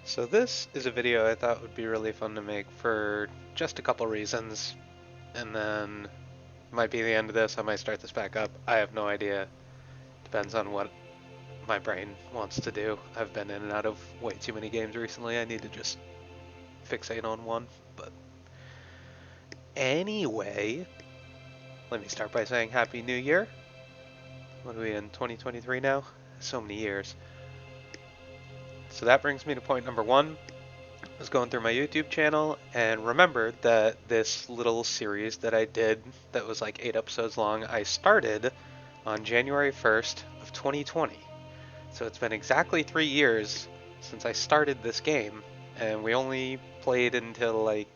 So this is a video I thought would be really fun to make for just a couple reasons, and then it might be the end of this. I might start this back up. I have no idea. Depends on what my brain wants to do. I've been in and out of way too many games recently. I need to just fixate on one. But anyway, let me start by saying Happy New Year. What are we in, 2023 now? So many years. So that brings me to point number one. I was going through my YouTube channel and remembered that this little series that I did that was like 8 episodes long, I started on January 1st of 2020. So it's been exactly 3 years since I started this game, and we only played until like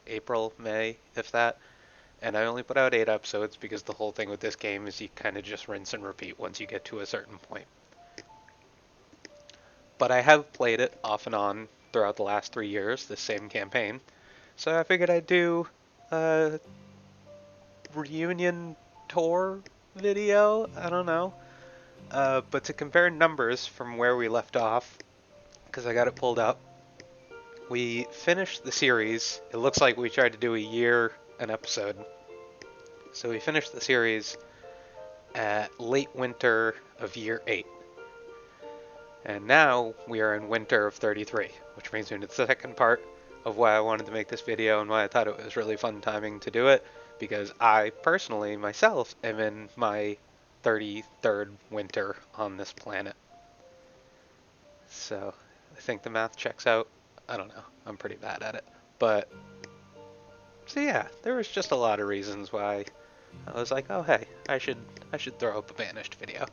April, May, if that. And I only put out 8 episodes because the whole thing with this game is you kind of just rinse and repeat once you get to a certain point. But I have played it off and on throughout the last 3 years, the same campaign. So I figured I'd do a reunion tour video, I don't know. But to compare numbers from where we left off, because I got it pulled up, we finished the series. It looks like we tried to do a year an episode. So we finished the series at late winter of year 8. And now we are in winter of 33, which brings me to the second part of why I wanted to make this video and why I thought it was really fun timing to do it, because I personally, myself, am in my 33rd winter on this planet. So I think the math checks out. I don't know. I'm pretty bad at it. But, so yeah, there was just a lot of reasons why I was like, oh hey, I should throw up a Banished video.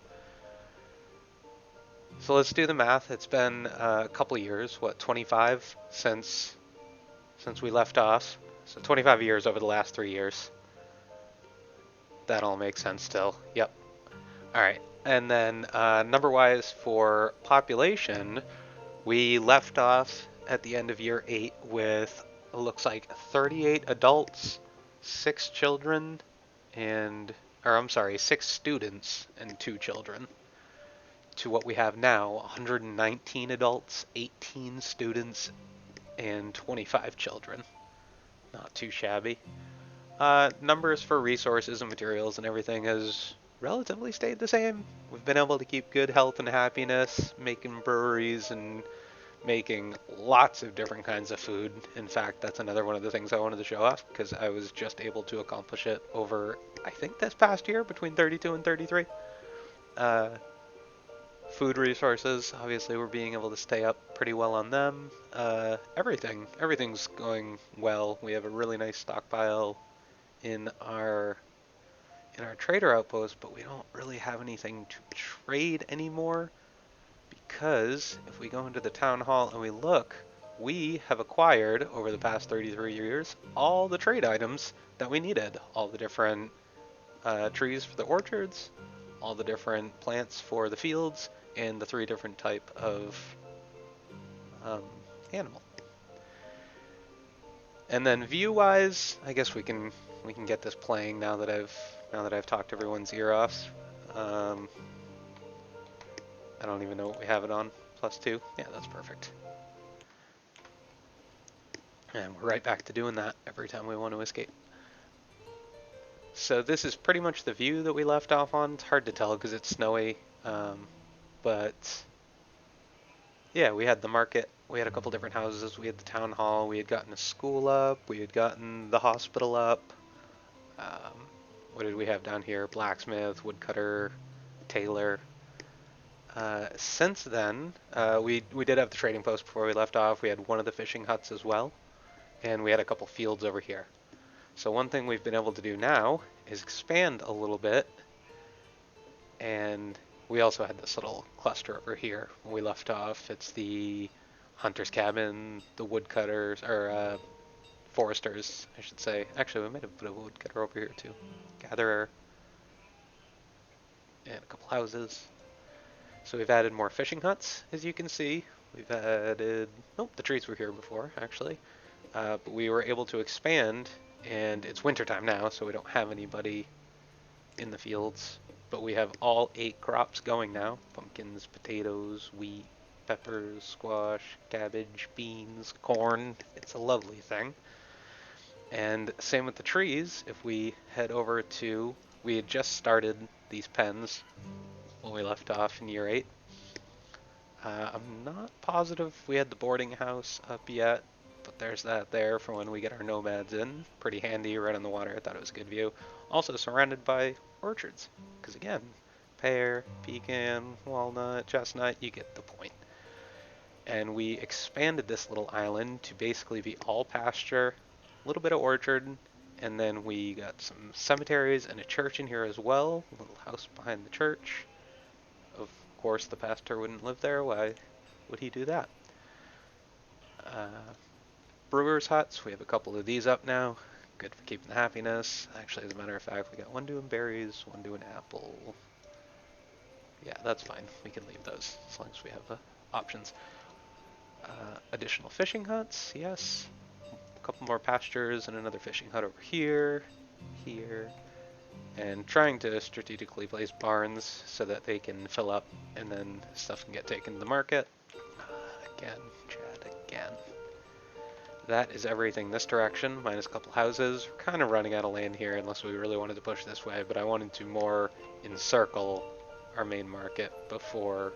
So let's do the math. It's been a couple years, what, 25 since we left off. So 25 years over the last 3 years. That all makes sense still. Yep. All right. And then number-wise for population, we left off at the end of year 8 with, it looks like 38 adults, 6 children, or I'm sorry, 6 students and 2 children. To what we have now, 119 adults, 18 students, and 25 children. Not too shabby. Numbers for resources and materials and everything has relatively stayed the same. We've been able to keep good health and happiness, making breweries and making lots of different kinds of food. In fact, that's another one of the things I wanted to show off because I was just able to accomplish it over, I think, this past year between 32 and 33. Food resources, obviously we're being able to stay up pretty well on them. Everything's going well. We have a really nice stockpile in our trader outpost, but we don't really have anything to trade anymore because if we go into the town hall and we look, we have acquired over the past 33 years all the trade items that we needed, all the different trees for the orchards, all the different plants for the fields, and the 3 different type of animal. And then view-wise, I guess we can get this playing now that I've talked everyone's ear off. I don't even know what we have it on. +2. Yeah, that's perfect. And we're right back to doing that every time we want to escape. So this is pretty much the view that we left off on. It's hard to tell because it's snowy. But yeah, we had the market, we had a couple different houses, we had the town hall, we had gotten a school up, we had gotten the hospital up. What did we have down here? Blacksmith, woodcutter, tailor. Since then, we did have the trading post before we left off. We had one of the fishing huts as well, and we had a couple fields over here. So one thing we've been able to do now is expand a little bit, and we also had this little cluster over here when we left off. It's the hunter's cabin, the woodcutters, or foresters, I should say. Actually, we might have put a woodcutter over here too. Gatherer, and a couple houses. So we've added more fishing huts, as you can see. We've added, nope, the trees were here before, actually. But we were able to expand, and it's wintertime now, so we don't have anybody in the fields. But we have all 8 crops going now. Pumpkins, potatoes, wheat, peppers, squash, cabbage, beans, corn. It's a lovely thing. And same with the trees. If we head over to, we had just started these pens when we left off in year 8. I'm not positive we had the boarding house up yet, but there's that there for when we get our nomads in. Pretty handy, right on the water. I thought it was a good view. Also surrounded by orchards, because again, pear, pecan, walnut, chestnut, you get the point. And we expanded this little island to basically be all pasture, a little bit of orchard, and then we got some cemeteries and a church in here as well. A little house behind the church. Of course, the pastor wouldn't live there. Why would he do that? Uh, Brewers huts. We have a couple of these up now. Good for keeping the happiness. Actually, as a matter of fact, we got one doing berries, one doing apple. Yeah, that's fine. We can leave those as long as we have options. Additional fishing huts, yes. A couple more pastures and another fishing hut over here, here, and trying to strategically place barns so that they can fill up and then stuff can get taken to the market. Again, Chad, again. That is everything this direction, minus a couple houses. We're kind of running out of land here unless we really wanted to push this way, but I wanted to more encircle our main market before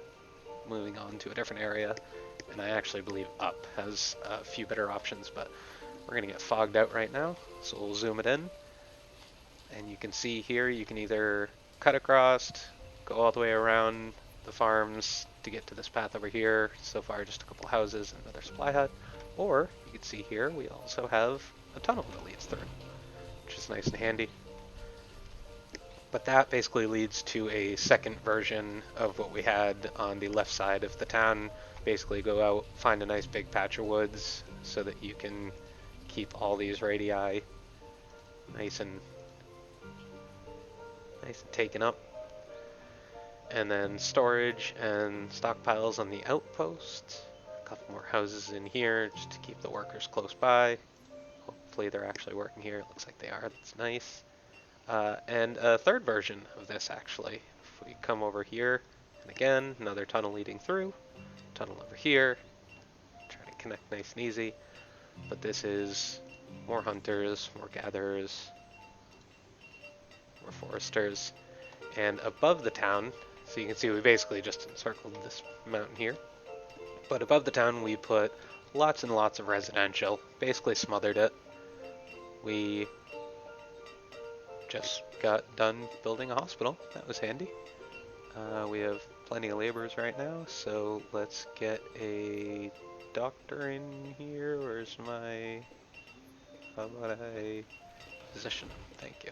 moving on to a different area. And I actually believe up has a few better options, but we're going to get fogged out right now, so we'll zoom it in. And you can see here, you can either cut across, go all the way around the farms to get to this path over here. So far, just a couple houses and another supply hut. Or, you can see here, we also have a tunnel that leads through, which is nice and handy. But that basically leads to a second version of what we had on the left side of the town. Basically go out, find a nice big patch of woods so that you can keep all these radii nice and taken up. And then storage and stockpiles on the outpost. A couple more houses in here just to keep the workers close by. Hopefully they're actually working here. It looks like they are. That's nice. And a third version of this, actually. If we come over here, and again, another tunnel leading through. Tunnel over here. Try to connect nice and easy. But this is more hunters, more gatherers, more foresters. And above the town, so you can see we basically just encircled this mountain here. But above the town we put lots and lots of residential, basically smothered it. We just got done building a hospital, that was handy. We have plenty of laborers right now, so let's get a doctor in here. Where's my, how about a physician? Thank you.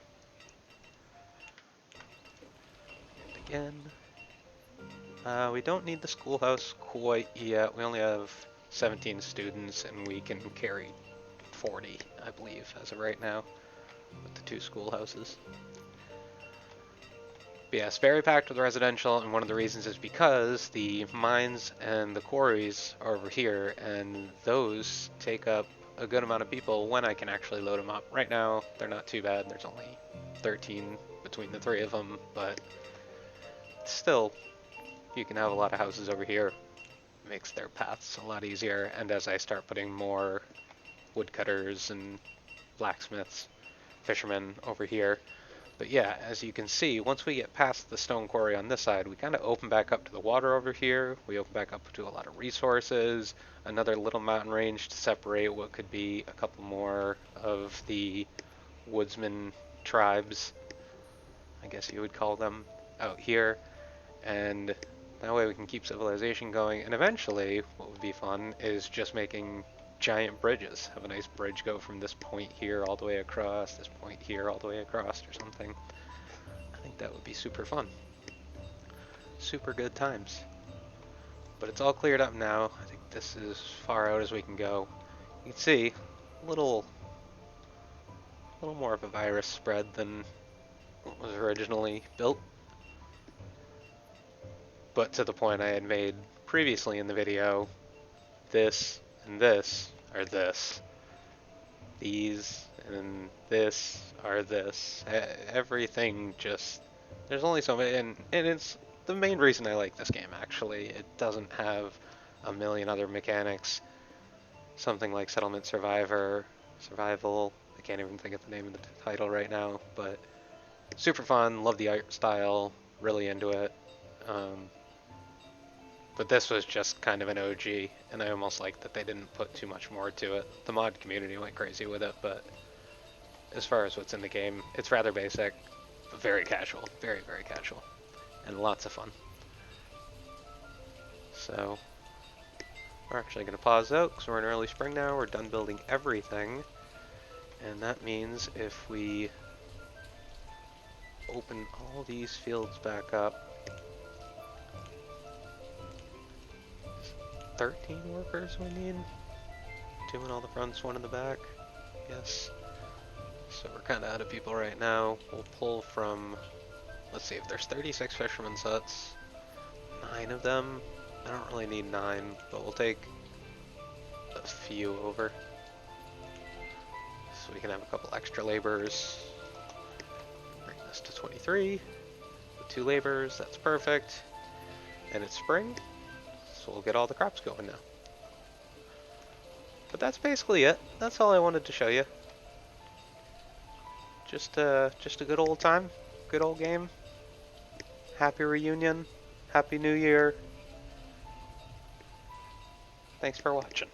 And again, we don't need the schoolhouse quite yet. We only have 17 students and we can carry 40, I believe, as of right now, with the 2 schoolhouses. But yeah, it's very packed with residential, and one of the reasons is because the mines and the quarries are over here, and those take up a good amount of people when I can actually load them up. Right now, they're not too bad. There's only 13 between the 3 of them, but still, you can have a lot of houses over here. It makes their paths a lot easier, and as I start putting more woodcutters and blacksmiths, fishermen over here. But yeah, as you can see, once we get past the stone quarry on this side, we kind of open back up to the water over here. We open back up to a lot of resources, another little mountain range to separate what could be a couple more of the woodsman tribes, I guess you would call them, out here. And that way we can keep civilization going. And eventually, what would be fun is just making giant bridges. Have a nice bridge go from this point here all the way across, this point here all the way across, or something. I think that would be super fun. Super good times. But it's all cleared up now. I think this is as far out as we can go. You can see a little more of a virus spread than what was originally built. But to the point I had made previously in the video, this and this are this. These and this are this. Everything just, there's only so many, and it's the main reason I like this game, actually. It doesn't have a million other mechanics. Something like Settlement Survival. I can't even think of the name of the title right now, but super fun. Love the art style. Really into it. But this was just kind of an OG, and I almost like that they didn't put too much more to it. The mod community went crazy with it, but as far as what's in the game, it's rather basic, but very casual. Very, very casual. And lots of fun. So, we're actually going to pause out, because we're in early spring now. We're done building everything. And that means if we open all these fields back up, 13 workers we need? 2 in all the fronts, 1 in the back. Yes. So we're kind of out of people right now. We'll pull from, let's see, if there's 36 fisherman sets, 9 of them. I don't really need 9, but we'll take a few over. So we can have a couple extra laborers. Bring this to 23. With 2 laborers, that's perfect. And it's spring, so we'll get all the crops going now. But that's basically it. That's all I wanted to show you. Just a good old time, good old game. Happy reunion, happy new year. Thanks for watching.